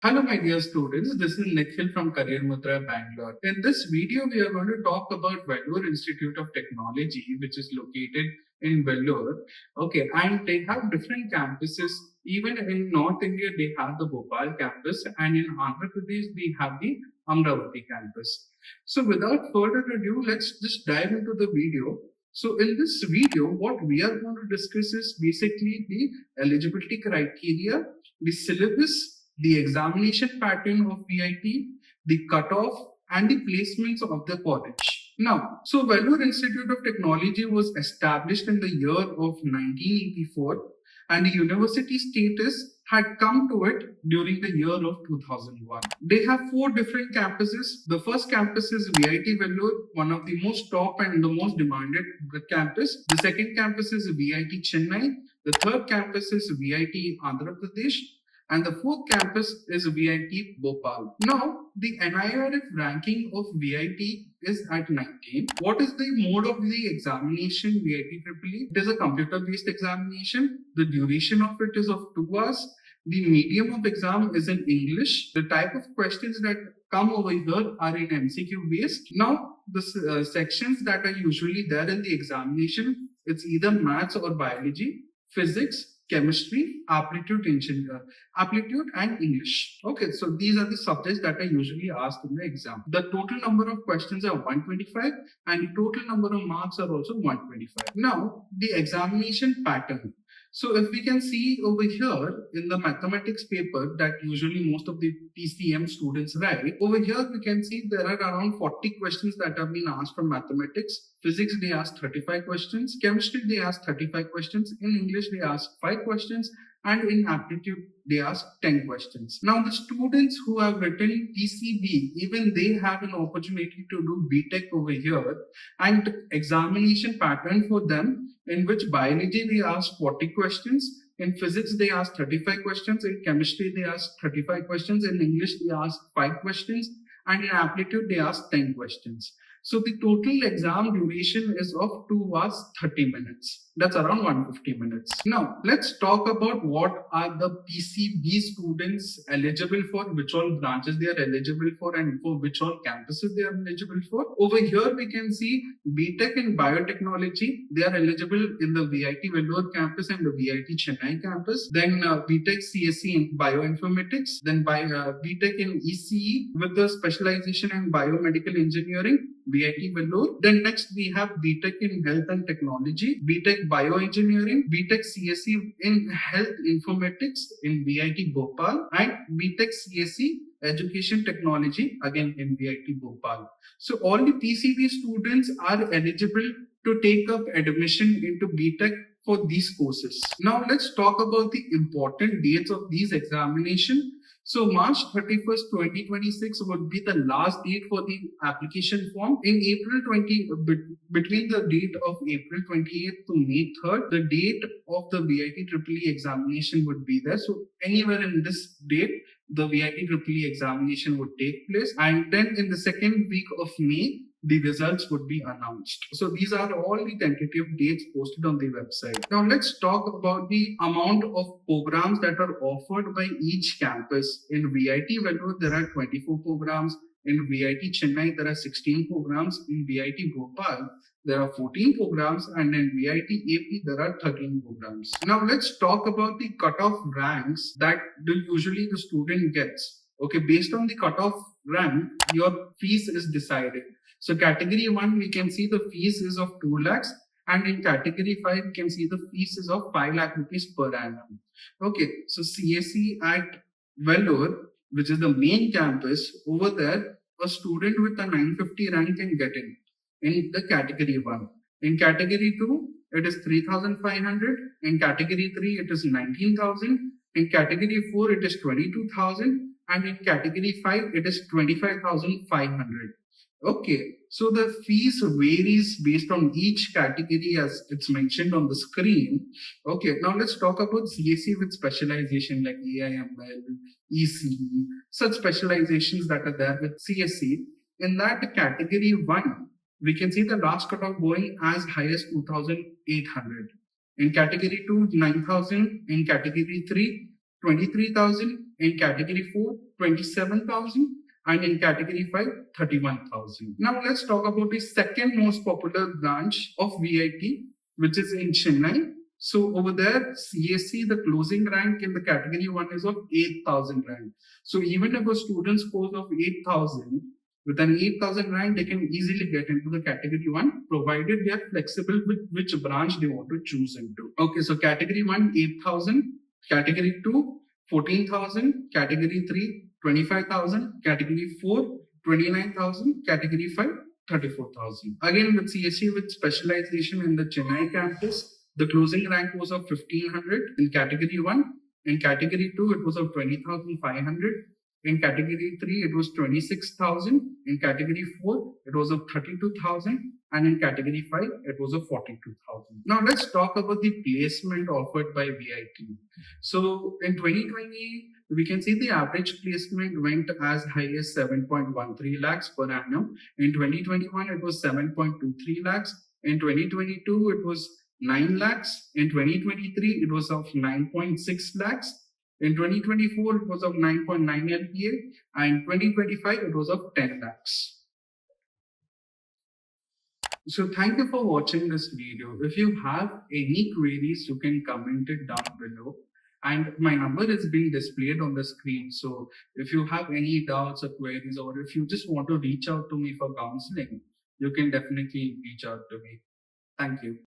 Hello, my dear students. This is Nikhil from CareerMudhra, Bangalore. In this video, we are going to talk about Vellore Institute of Technology, which is located in Vellore. Okay, and they have different campuses. Even in North India, they have the Bhopal campus, and in Andhra Pradesh, they have the Amravati campus. So, without further ado, let's just dive into the video. So in this video, what we are going to discuss is basically the eligibility criteria, the syllabus, the examination pattern of VIT, the cutoff, and the placements of the college. Now, so Vellore Institute of Technology was established in the year of 1984, and the university status had come to it during the year of 2001. They have 4 different campuses. The first campus is VIT Vellore, one of the most top and the most demanded campus. The second campus is VIT Chennai. The third campus is VIT Andhra Pradesh. And the fourth campus is VIT Bhopal. Now, the NIRF ranking of VIT is at 19. What is the mode of the examination VIT EEE? It is a computer-based examination. The duration of it is of 2 hours. The medium of exam is in English. The type of questions that come over here are in MCQ based. Now, the sections that are usually there in the examination, it's either maths or biology, physics, chemistry, aptitude and English. Okay, so these are the subjects that are usually asked in the exam. The total number of questions are 125 and the total number of marks are also 125. Now, the examination pattern. So if we can see over here in the mathematics paper that usually most of the PCM students write, over here we can see there are around 40 questions that have been asked from mathematics. Physics, they ask 35 questions. Chemistry, they ask 35 questions. In English, they ask 5 questions. And in aptitude, they ask 10 questions. Now, the students who have written PCB, even they have an opportunity to do B.Tech over here. And examination pattern for them, in which biology, they ask 40 questions. In physics, they ask 35 questions. In chemistry, they ask 35 questions. In English, they ask 5 questions. And in aptitude, they ask 10 questions. So the total exam duration is of 2 hours 30 minutes. That's around 150 minutes. Now, let's talk about what are the PCB students eligible for, which all branches they are eligible for, and for which all campuses they are eligible for. Over here, we can see B.Tech in biotechnology. They are eligible in the VIT Vellore campus and the VIT Chennai campus. Then B.Tech CSE in bioinformatics. Then B.Tech in ECE with the specialization in biomedical engineering. VIT Vellore. Then next we have B.Tech in Health and Technology, B.Tech Bioengineering, B.Tech CSE in Health Informatics in VIT Bhopal, and B.Tech CSE Education Technology again in VIT Bhopal. So all the PCB students are eligible to take up admission into B.Tech for these courses. Now let's talk about the important dates of these examinations. So March 31st, 2026 would be the last date for the application form. In between the date of April 28th to May 3rd, the date of the VIT EEE examination would be there. So anywhere in this date, the VIT EEE examination would take place. And then in the second week of May, the results would be announced. So these are all the tentative dates posted on the website. Now let's talk about the amount of programs that are offered by each campus. In VIT Vellore, there are 24 programs. In VIT Chennai, there are 16 programs. In VIT Bhopal, there are 14 programs. And in VIT AP, there are 13 programs. Now let's talk about the cutoff ranks that usually the student gets. Okay, based on the cutoff rank, your fees is decided. So category 1, we can see the fees is of 2 lakhs. And in category 5, we can see the fees is of 5 lakh rupees per annum. Okay, so CSE at Vellore, which is the main campus, over there, a student with a 950 rank can get in the category 1. In category 2, it is 3,500. In category 3, it is 19,000. In category 4, it is 22,000. And in category 5, it is 25,500. Okay, so the fees varies based on each category as it's mentioned on the screen. Okay, now let's talk about CSE with specialization like AIML, ECE, such specializations that are there with CSE. In that category 1, we can see the last cutoff going as high as 2,800. In category 2, 9,000. In category 3, 23,000, in category 4, 27,000, and in category 5, 31,000. Now let's talk about the second most popular branch of VIT, which is in Chennai. So over there, CSC, the closing rank in the category 1 is of 8,000 rank. So even if a student scores of 8,000, with an 8,000 rank, they can easily get into the category 1, provided they are flexible with which branch they want to choose into. Okay, so category 1, 8,000, category 2, 14,000, category 3, 25,000, category 4, 29,000, category 5, 34,000. Again, with CSC with specialization in the Chennai campus, the closing rank was of 1,500 in category 1. In category 2, it was of 20,500. In category 3, it was 26,000. In category 4, it was of 32,000. And in category 5, it was of 42,000. Now let's talk about the placement offered by VIT. So in 2020, we can see the average placement went as high as 7.13 lakhs per annum. In 2021, it was 7.23 lakhs. In 2022, it was 9 lakhs. In 2023, it was of 9.6 lakhs. In 2024, it was of 9.9 LPA, and 2025, it was of 10 lakhs. So thank you for watching this video. If you have any queries, you can comment it down below. And my number is being displayed on the screen. So if you have any doubts or queries, or if you just want to reach out to me for counseling, you can definitely reach out to me. Thank you.